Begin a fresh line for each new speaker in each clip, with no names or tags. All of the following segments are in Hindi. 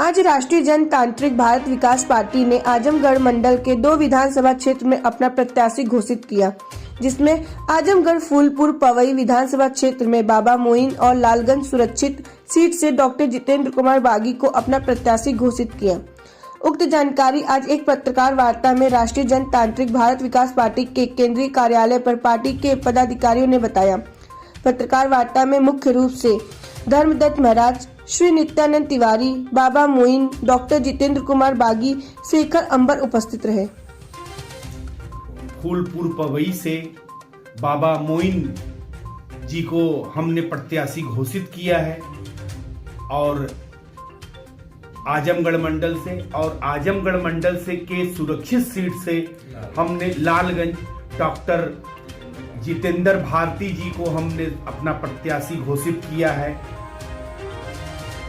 आज राष्ट्रीय जनतांत्रिक भारत विकास पार्टी ने आजमगढ़ मंडल के 2 विधानसभा क्षेत्र में अपना प्रत्याशी घोषित किया, जिसमें आजमगढ़ फूलपुर पवई विधानसभा क्षेत्र में बाबा मोइन और लालगंज सुरक्षित सीट से डॉक्टर जितेंद्र कुमार बागी को अपना प्रत्याशी घोषित किया। उक्त जानकारी आज एक पत्रकार वार्ता में राष्ट्रीय जनतांत्रिक भारत विकास पार्टी के केंद्रीय कार्यालय पर पार्टी के पदाधिकारियों ने बताया। पत्रकार वार्ता में मुख्य रूप से धर्मदत्त महाराज, श्री नित्यानंद तिवारी, बाबा मोइन, डॉक्टर जितेंद्र कुमार बागी, शेखर अंबर उपस्थित रहे।
फूलपुर पवई से बाबा मोइन जी को हमने प्रत्याशी घोषित किया है और आजमगढ़ मंडल से के सुरक्षित सीट से हमने लालगंज डॉक्टर जितेंद्र भारती जी को हमने अपना प्रत्याशी घोषित किया है।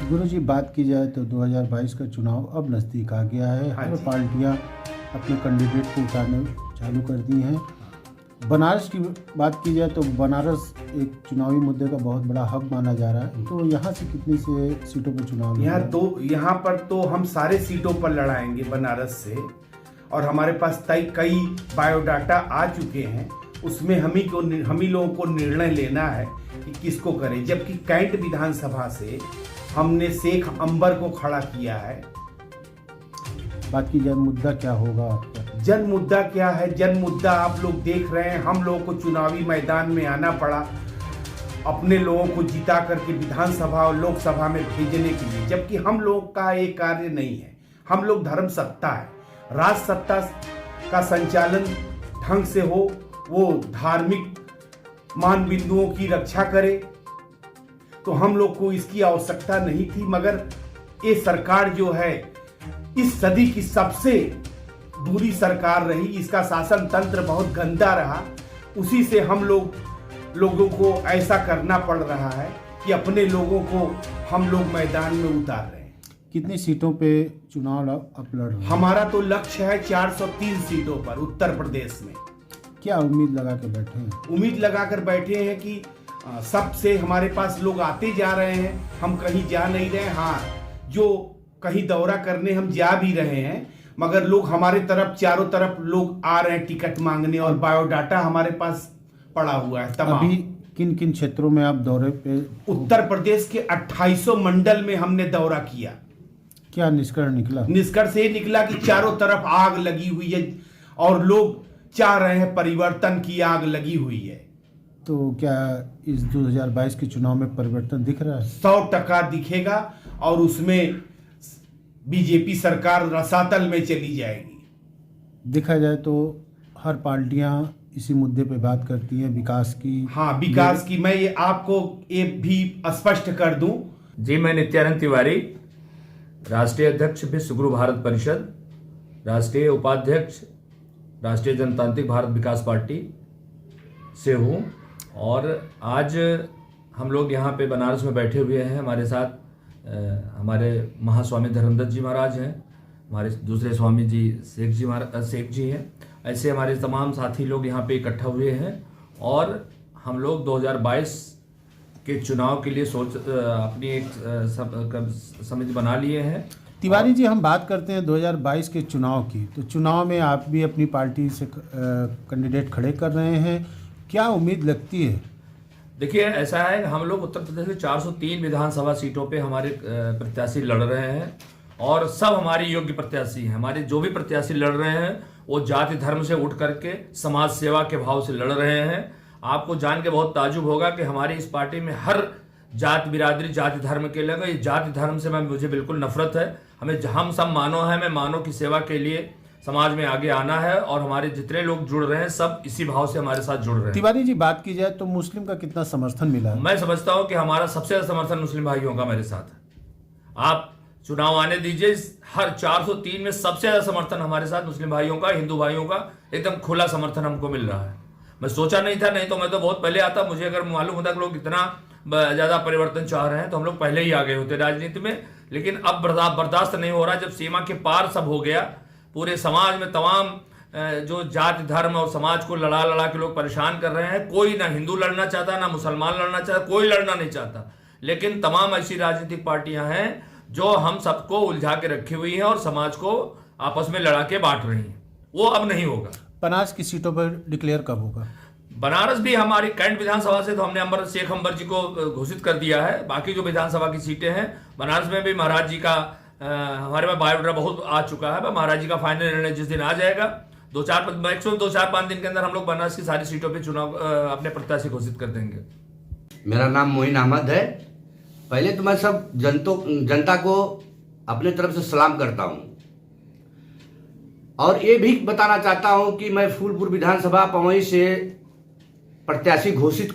गुरु जी, बात की जाए तो 2022 का चुनाव अब नज़दीक आ गया है। हर पार्टियां अपने कैंडिडेट को उतारने चालू कर दी हैं। बनारस की बात की जाए तो बनारस एक चुनावी मुद्दे का बहुत बड़ा हब माना जा रहा है, तो यहाँ से कितनी से सीटों पर चुनाव
यहाँ पर तो हम सारे सीटों पर लड़ाएंगे बनारस से, और हमारे पास कई बायोडाटा आ चुके हैं। उसमें हम ही लोगों को निर्णय लेना है कि किसको करें। जबकि कैंट विधानसभा से हमने शेख अंबर को खड़ा किया है।
बात की जाए मुद्दा क्या होगा आपका?
जन मुद्दा क्या है? जन मुद्दा आप लोग देख रहे हैं। हम लोगों को चुनावी मैदान में आना पड़ा अपने लोगों को जिता करके विधानसभा और लोकसभा में भेजने के लिए, जबकि हम लोग का एक कार्य नहीं है। हम लोग धर्म सत्ता है, राज सत्ता का संचालन ढंग से हो, वो धार्मिक मान बिंदुओं की रक्षा करे, तो हम लोग को इसकी आवश्यकता नहीं थी। मगर ये सरकार जो है इस सदी की सबसे बुरी सरकार रही। इसका शासन तंत्र बहुत गंदा रहा। उसी से हम लोगों को ऐसा करना पड़ रहा है कि अपने लोगों को हम लोग मैदान में उतार रहे हैं।
कितनी सीटों पे चुनाव आप लड़ रहे हैं?
हमारा तो लक्ष्य है 403 सीटों पर उत्तर प्रदेश में।
क्या उम्मीद लगा के बैठे हैं?
उम्मीद लगा कर बैठे हैं कि सबसे हमारे पास लोग आते जा रहे हैं, हम कहीं जा नहीं रहे। हाँ, जो कहीं दौरा करने हम जा भी रहे हैं, मगर लोग हमारे तरफ चारों तरफ लोग आ रहे हैं टिकट मांगने, और बायोडाटा हमारे पास पड़ा हुआ है तमाम।
अभी किन किन क्षेत्रों में आप दौरे पे?
उत्तर प्रदेश के 2800 मंडल में हमने दौरा किया।
क्या निष्कर्ष निकला?
निष्कर्ष ये निकला कि चारों तरफ आग लगी हुई है और लोग चाह रहे हैं परिवर्तन की आग लगी हुई है।
तो क्या इस 2022 के चुनाव में परिवर्तन दिख रहा है?
100% दिखेगा, और उसमें बीजेपी सरकार रसातल में चली जाएगी।
देखा जाए तो हर पार्टियां इसी मुद्दे पे बात करती हैं, विकास की।
हाँ, विकास की। मैं ये आपको ये भी स्पष्ट कर दूं।
जी, मैं नित्यानंद तिवारी, राष्ट्रीय अध्यक्ष विश्व गुरु भारत परिषद, राष्ट्रीय उपाध्यक्ष राष्ट्रीय जनतांत्रिक भारत विकास पार्टी से हूँ। और आज हम लोग यहाँ पे बनारस में बैठे हुए हैं। हमारे साथ हमारे महास्वामी धर्मदत्त जी महाराज हैं, हमारे दूसरे स्वामी जी शेख जी हैं। ऐसे हमारे तमाम साथी लोग यहाँ पे इकट्ठा हुए हैं, और हम लोग 2022 के चुनाव के लिए अपनी एक समिति बना लिए हैं।
तिवारी जी, हम बात करते हैं 2022 के चुनाव की, तो चुनाव में आप भी अपनी पार्टी से कैंडिडेट खड़े कर रहे हैं। क्या उम्मीद लगती है?
देखिए, ऐसा है कि हम लोग उत्तर प्रदेश में 403 विधानसभा सीटों पे हमारे प्रत्याशी लड़ रहे हैं, और सब हमारे योग्य प्रत्याशी हैं। हमारे जो भी प्रत्याशी लड़ रहे हैं वो जाति धर्म से उठ करके समाज सेवा के भाव से लड़ रहे हैं। आपको जान के बहुत ताजुब होगा कि हमारी इस पार्टी में हर जाति बिरादरी जाति धर्म के लोग। ये जाति धर्म से मुझे बिल्कुल नफरत है। हम सब मानव हैं। मैं मानव की सेवा के लिए समाज में आगे आना है, और हमारे जितने लोग जुड़ रहे हैं सब इसी भाव से हमारे साथ जुड़ रहे हैं।
तिवारी जी, बात की जाए तो मुस्लिम का कितना समर्थन मिला है?
मैं समझता हूं कि हमारा सबसे ज्यादा समर्थन मुस्लिम भाइयों का मेरे साथ है। आप चुनाव आने दीजिए, हर 403 में सबसे ज्यादा समर्थन हमारे साथ मुस्लिम भाइयों का, हिंदू भाइयों का एकदम खुला समर्थन हमको मिल रहा है। मैं सोचा नहीं था, नहीं तो मैं तो बहुत पहले आता। मुझे अगर मालूम होता कि लोग इतना ज्यादा परिवर्तन चाह रहे हैं तो हम लोग पहले ही आ गए होते राजनीति में। लेकिन अब बर्दाश्त नहीं हो रहा। जब सीमा के पार सब हो गया, पूरे समाज में तमाम जो जाति धर्म और समाज को लड़ा के लोग परेशान कर रहे हैं। कोई ना हिंदू लड़ना चाहता, ना मुसलमान लड़ना चाहता, कोई लड़ना नहीं चाहता। लेकिन तमाम ऐसी राजनीतिक पार्टियां हैं जो हम सबको उलझा के रखी हुई हैं और समाज को आपस में लड़ा के बांट रही हैं, वो अब नहीं होगा।
बनारस की सीटों पर डिक्लेयर कब होगा?
बनारस भी हमारी कैंट विधानसभा से तो हमने शेख अंबर जी को घोषित कर दिया है। बाकी जो विधानसभा की सीटें हैं, बनारस में भी महाराज जी का हमारे पास बायोडाटा बहुत आ चुका है। महाराज जी का फाइनल निर्णय जिस दिन आ जाएगा, मैक्सिमम 2-4-5 दिन के अंदर हम लोग बनारस की सारी सीटों पे चुनाव अपने प्रत्याशी घोषित कर देंगे।
मेरा नाम मोइन अहमद है। पहले तो मैं सब जनता को अपने तरफ से सलाम करता हूं और ये भी बताना चाहता हूं कि मैं फूलपुर विधानसभा पवई से प्रत्याशी घोषित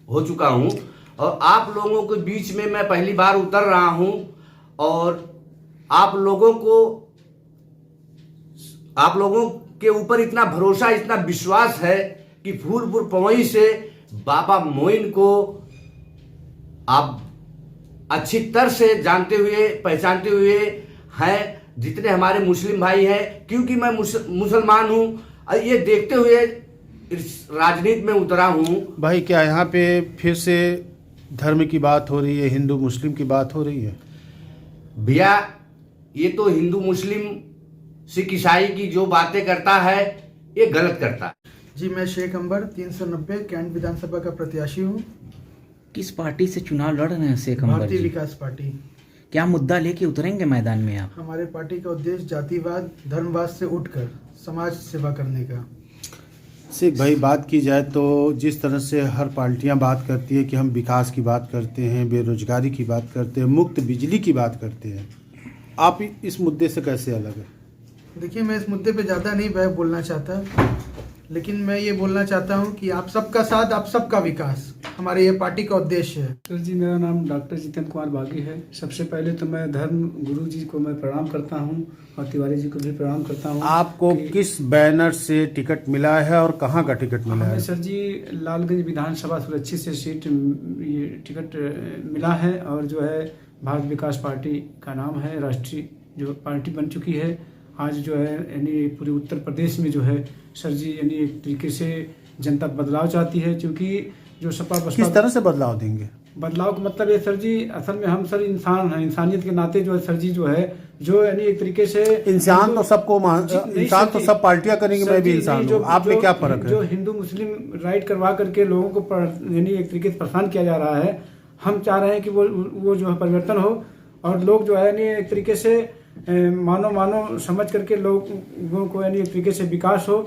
हो चुका हूं और आप लोगों के बीच में मैं पहली बार उतर रहा हूं और आप लोगों के ऊपर इतना भरोसा, इतना विश्वास है कि फूलपुर पवई से बाबा मोइन को आप अच्छी तरह से जानते हुए, पहचानते हुए हैं। जितने हमारे मुस्लिम भाई हैं, क्योंकि मैं मुसलमान हूं, ये देखते हुए इस राजनीति में उतरा हूं।
भाई क्या यहाँ पे फिर से धर्म की बात हो रही है, हिंदू मुस्लिम की बात हो रही है?
भैया, ये तो हिंदू मुस्लिम सिख ईसाई की जो बातें करता है, ये गलत करता है।
जी, मैं शेख अंबर 390 कैंट विधानसभा का प्रत्याशी हूँ।
किस पार्टी से चुनाव लड़ रहे हैं शेख अंबर
भारतीय
जी?
विकास पार्टी।
क्या मुद्दा लेके उतरेंगे मैदान में आप?
हमारे पार्टी का उद्देश्य जातिवाद, धर्मवाद से उठकर समाज सेवा करने का।
सिख भाई, बात की जाए तो जिस तरह से हर पार्टियां बात करती है कि हम विकास की बात करते हैं, बेरोजगारी की बात करते हैं, मुफ्त बिजली की बात करते हैं, आप इस मुद्दे से कैसे अलग है?
देखिए, मैं इस मुद्दे पे ज़्यादा नहीं बोलना चाहता, लेकिन मैं ये बोलना चाहता हूँ कि आप सबका साथ, आप सबका विकास हमारे ये पार्टी का उद्देश्य है।
सर जी, मेरा नाम डॉक्टर जितेंद्र कुमार बागी है। सबसे पहले तो मैं धर्म गुरु जी को मैं प्रणाम करता हूँ और तिवारी जी को भी प्रणाम करता हूँ।
आपको किस बैनर से टिकट मिला है और कहाँ का टिकट मिला है?
हमें सर जी लालगंज विधानसभा सुरक्षित से सीट ये टिकट मिला है और जो है भारत विकास पार्टी का नाम है, राष्ट्रीय जो पार्टी बन चुकी है। आज जो है यानी पूरे उत्तर प्रदेश में जो है सर जी यानी एक तरीके से जनता बदलाव चाहती है, क्योंकि जो सपा बसपा
किस तरह से बदलाव देंगे?
बदलाव का मतलब ये सर जी, असल में हम सर इंसान हैं, इंसानियत के नाते जो है सर जी जो है जो यानी एक तरीके से
इंसान तो सबको इंसान तो सब पार्टियां करेंगे, मैं भी इंसान हूं। आप में क्या फर्क है?
जो हिंदू मुस्लिम राइट करवा करके लोगों को यानी एक तरीके से परेशान किया जा रहा है, हम चाह रहे हैं कि वो जो है परिवर्तन हो और लोग जो है यानी एक तरीके से मानो समझ करके लोगों को यानी एक तरीके से विकास हो।